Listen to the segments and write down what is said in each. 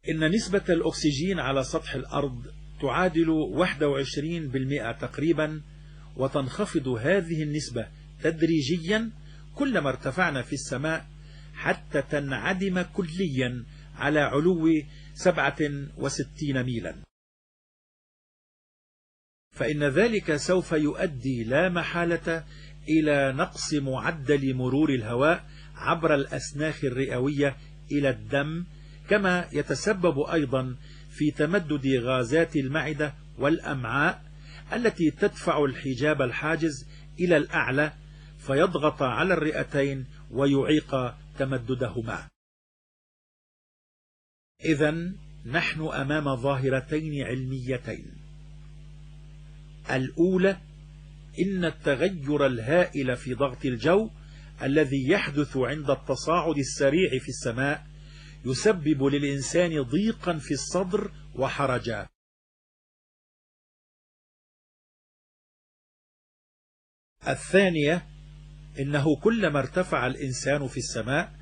إن نسبة الأكسجين على سطح الأرض تعادل 21% تقريبا، وتنخفض هذه النسبة تدريجيا كلما ارتفعنا في السماء حتى تنعدم كليا على علو 67 ميلا. فإن ذلك سوف يؤدي لا محالة إلى نقص معدل مرور الهواء عبر الأسناخ الرئوية إلى الدم، كما يتسبب أيضا في تمدد غازات المعدة والأمعاء التي تدفع الحجاب الحاجز إلى الأعلى فيضغط على الرئتين ويعيق تمددهما. إذن نحن أمام ظاهرتين علميتين: الأولى إن التغير الهائل في ضغط الجو الذي يحدث عند التصاعد السريع في السماء يسبب للإنسان ضيقا في الصدر وحرجا. الثانية إنه كلما ارتفع الإنسان في السماء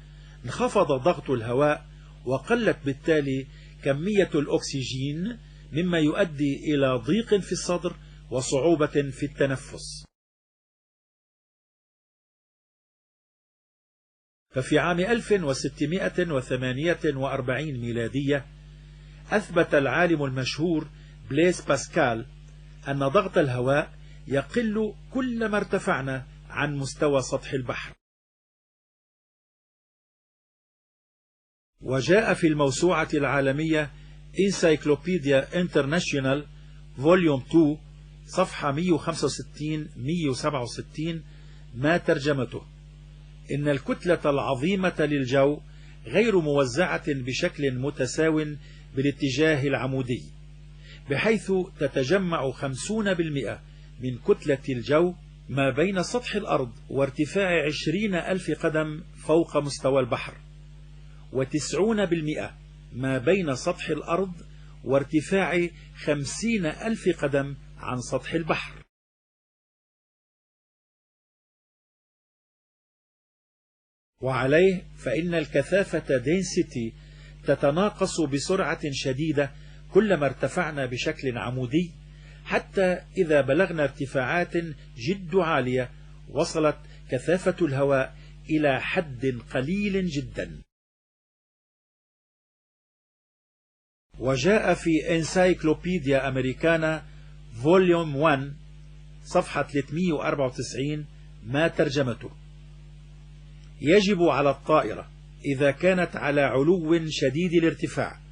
انخفض ضغط الهواء وقلت بالتالي كمية الأكسجين، مما يؤدي إلى ضيق في الصدر وصعوبة في التنفس. ففي عام 1648 ميلادية أثبت العالم المشهور بليس باسكال أن ضغط الهواء يقل كلما ارتفعنا عن مستوى سطح البحر. وجاء في الموسوعة العالمية Encyclopedia International فوليوم 2 صفحة 165-167 ما ترجمته: إن الكتلة العظيمة للجو غير موزعة بشكل متساو بالاتجاه العمودي، بحيث تتجمع 50% من كتلة الجو ما بين سطح الأرض وارتفاع 20,000 قدم فوق مستوى البحر، و90% ما بين سطح الأرض وارتفاع 50,000 قدم عن سطح البحر. وعليه فإن الكثافة density تتناقص بسرعة شديدة كلما ارتفعنا بشكل عمودي، حتى إذا بلغنا ارتفاعات جد عالية وصلت كثافة الهواء إلى حد قليل جدا. وجاء في انسايكلوبيديا أمريكانا فوليوم 1 صفحة 394 ما ترجمته: يجب على الطائرة إذا كانت على علو شديد الارتفاع